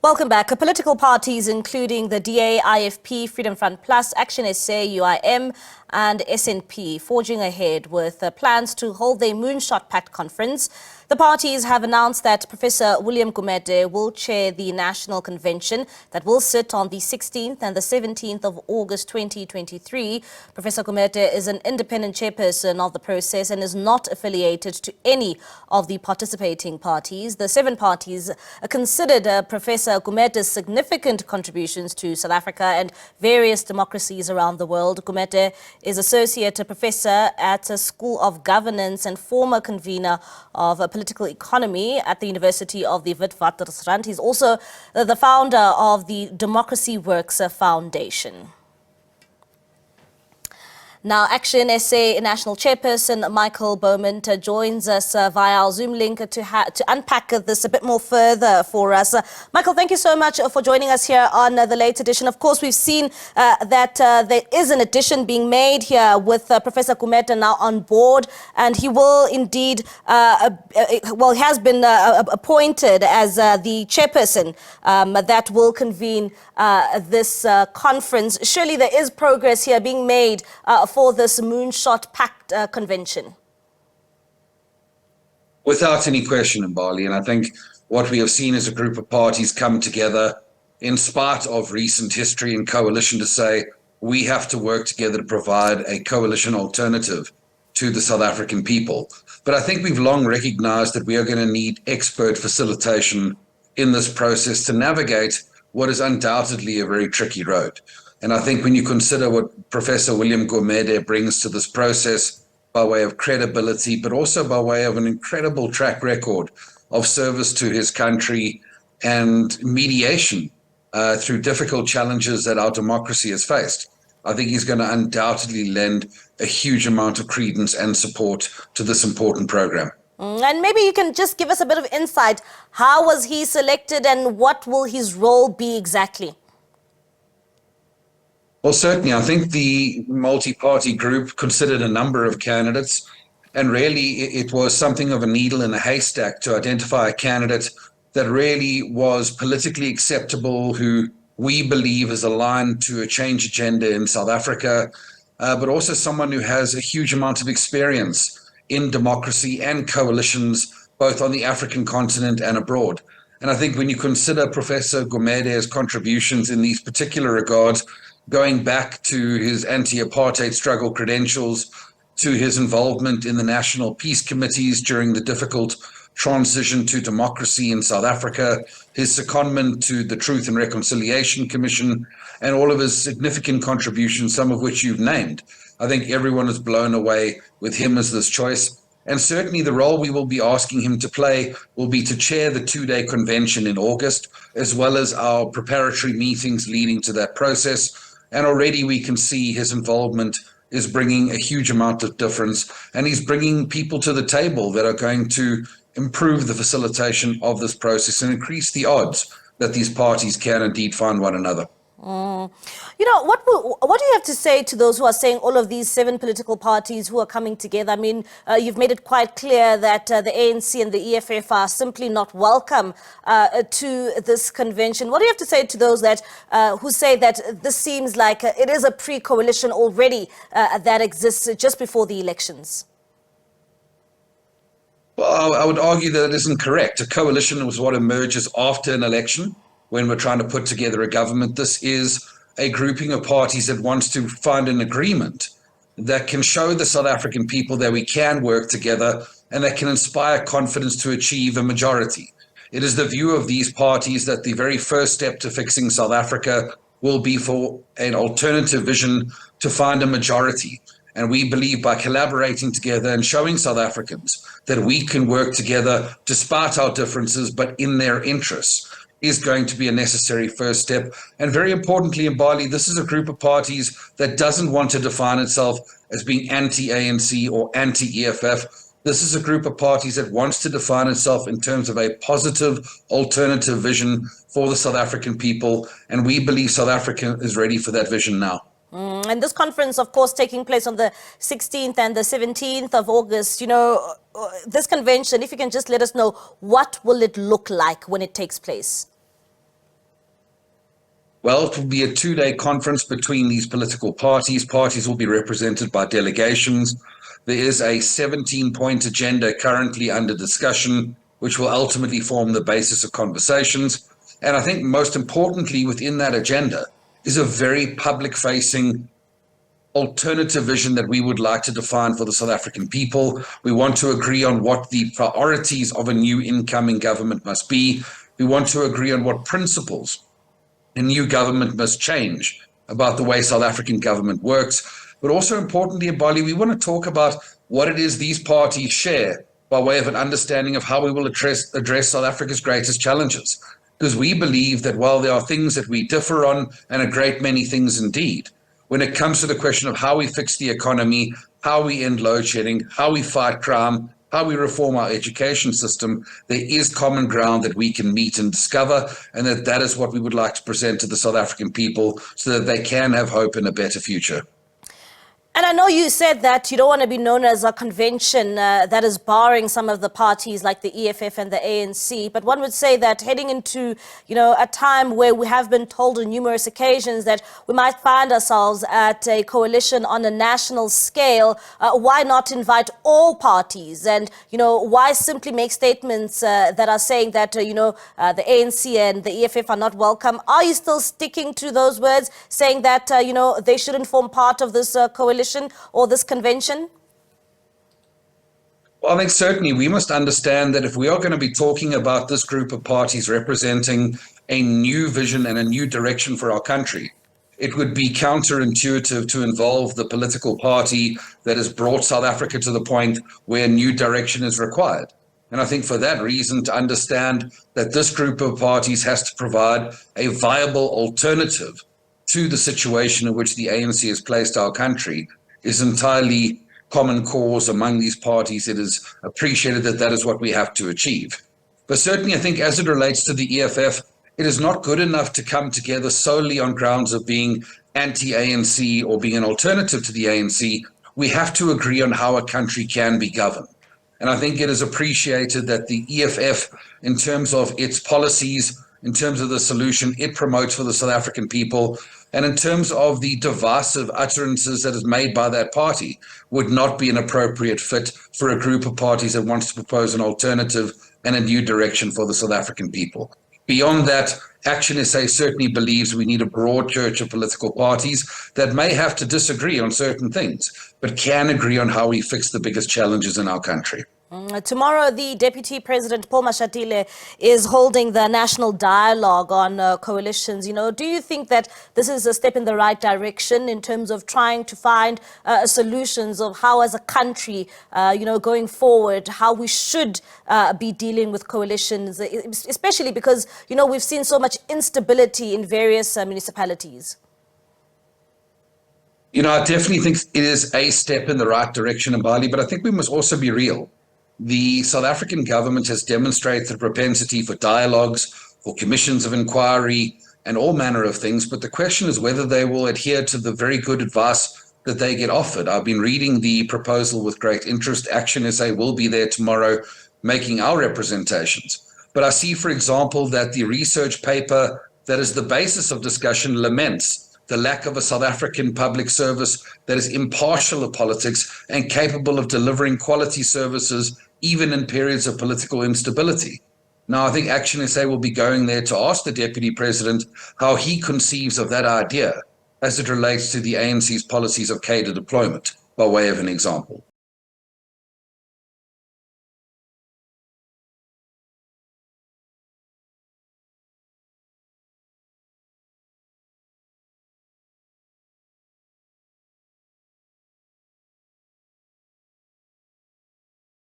Welcome back. Political parties including the DA, IFP, Freedom Front Plus, ActionSA, UIM and SNP forging ahead with plans to hold their Moonshot Pact conference. The parties have announced that Professor William Gumede will chair the national convention that will sit on the 16th and the 17th of August 2023. Professor Gumede is an independent chairperson of the process and is not affiliated to any of the participating parties. The 7 parties considered Professor Gumede's significant contributions to South Africa and various democracies around the world. Gumede is Associate Professor at the School of Governance and former convener of political economy at the University of the Witwatersrand. He's also the founder of the Democracy Works Foundation. Now, ActionSA National Chairperson Michael Beaumont joins us via our Zoom link to unpack this a bit more further for us. Michael, thank you so much for joining us here on the late edition. Of course, we've seen that there is an addition being made here with Professor Gumede now on board, and he will indeed, he has been appointed as the chairperson that will convene this conference. Surely there is progress here being made for this Moonshot Pact convention? Without any question, Mbali, and I think what we have seen is a group of parties come together in spite of recent history and coalition to say we have to work together to provide a coalition alternative to the South African people. But I think we've long recognized that we are going to need expert facilitation in this process to navigate what is undoubtedly a very tricky road. And I think when you consider what Professor William Gumede brings to this process by way of credibility, but also by way of an incredible track record of service to his country and mediation through difficult challenges that our democracy has faced, I think he's going to undoubtedly lend a huge amount of credence and support to this important program. And maybe you can just give us a bit of insight. How was he selected and what will his role be exactly? Well, certainly, I think the multi-party group considered a number of candidates, and really it was something of a needle in a haystack to identify a candidate that really was politically acceptable, who we believe is aligned to a change agenda in South Africa, but also someone who has a huge amount of experience in democracy and coalitions, both on the African continent and abroad. And I think when you consider Professor Gumede's contributions in these particular regards, going back to his anti-apartheid struggle credentials, to his involvement in the national peace committees during the difficult transition to democracy in South Africa, his secondment to the Truth and Reconciliation Commission, and all of his significant contributions, some of which you've named. I think everyone is blown away with him as this choice. And certainly the role we will be asking him to play will be to chair the 2-day convention in August, as well as our preparatory meetings leading to that process. And already we can see his involvement is bringing a huge amount of difference, and he's bringing people to the table that are going to improve the facilitation of this process and increase the odds that these parties can indeed find one another. You know, what do you have to say to those who are saying all of these 7 political parties who are coming together? I mean, you've made it quite clear that the ANC and the EFF are simply not welcome to this convention. What do you have to say to those that who say that this seems like it is a pre-coalition already that exists just before the elections? Well, I would argue that it isn't correct. A coalition was what emerges after an election when we're trying to put together a government. This is a grouping of parties that wants to find an agreement that can show the South African people that we can work together and that can inspire confidence to achieve a majority. It is the view of these parties that the very first step to fixing South Africa will be for an alternative vision to find a majority. And we believe by collaborating together and showing South Africans that we can work together despite our differences, but in their interests, is going to be a necessary first step. And very importantly, in Bali, this is a group of parties that doesn't want to define itself as being anti-ANC or anti-EFF. This is a group of parties that wants to define itself in terms of a positive alternative vision for the South African people. And we believe South Africa is ready for that vision now. And this conference, of course, taking place on the 16th and the 17th of August, you know, this convention, if you can just let us know, what will it look like when it takes place? Well, it will be a 2-day conference between these political parties. Parties will be represented by delegations. There is a 17-point agenda currently under discussion, which will ultimately form the basis of conversations. And I think most importantly within that agenda is a very public-facing alternative vision that we would like to define for the South African people. We want to agree on what the priorities of a new incoming government must be. We want to agree on what principles a new government must change about the way South African government works. But also importantly, Bali, we want to talk about what it is these parties share by way of an understanding of how we will address South Africa's greatest challenges. Because we believe that while there are things that we differ on, and a great many things indeed, when it comes to the question of how we fix the economy, how we end load shedding, how we fight crime, how we reform our education system, there is common ground that we can meet and discover, and that is what we would like to present to the South African people so that they can have hope in a better future. And I know you said that you don't want to be known as a convention that is barring some of the parties like the EFF and the ANC, but one would say that heading into, a time where we have been told on numerous occasions that we might find ourselves at a coalition on a national scale, why not invite all parties? And, why simply make statements that are saying that, the ANC and the EFF are not welcome? Are you still sticking to those words, saying that, they shouldn't form part of this coalition or this convention? Well, I think certainly we must understand that if we are going to be talking about this group of parties representing a new vision and a new direction for our country, it would be counterintuitive to involve the political party that has brought South Africa to the point where new direction is required. And I think for that reason, to understand that this group of parties has to provide a viable alternative to the situation in which the ANC has placed our country is entirely common cause among these parties. It is appreciated that that is what we have to achieve. But certainly I think as it relates to the EFF, it is not good enough to come together solely on grounds of being anti-ANC or being an alternative to the ANC. We have to agree on how a country can be governed. And I think it is appreciated that the EFF, in terms of its policies, in terms of the solution it promotes for the South African people, and in terms of the divisive utterances that is made by that party, would not be an appropriate fit for a group of parties that wants to propose an alternative and a new direction for the South African people. Beyond that, ActionSA certainly believes we need a broad church of political parties that may have to disagree on certain things, but can agree on how we fix the biggest challenges in our country. Tomorrow, the Deputy President, Paul Mashatile, is holding the national dialogue on coalitions. Do you think that this is a step in the right direction in terms of trying to find solutions of how, as a country, going forward, how we should be dealing with coalitions, especially because, we've seen so much instability in various municipalities? I definitely think it is a step in the right direction in Bali, but I think we must also be real. The South African government has demonstrated a propensity for dialogues, for commissions of inquiry, and all manner of things. But the question is whether they will adhere to the very good advice that they get offered. I've been reading the proposal with great interest. ActionSA will be there tomorrow making our representations. But I see, for example, that the research paper that is the basis of discussion laments the lack of a South African public service that is impartial of politics and capable of delivering quality services even in periods of political instability. Now, I think ActionSA will be going there to ask the Deputy President how he conceives of that idea as it relates to the ANC's policies of cadre deployment, by way of an example.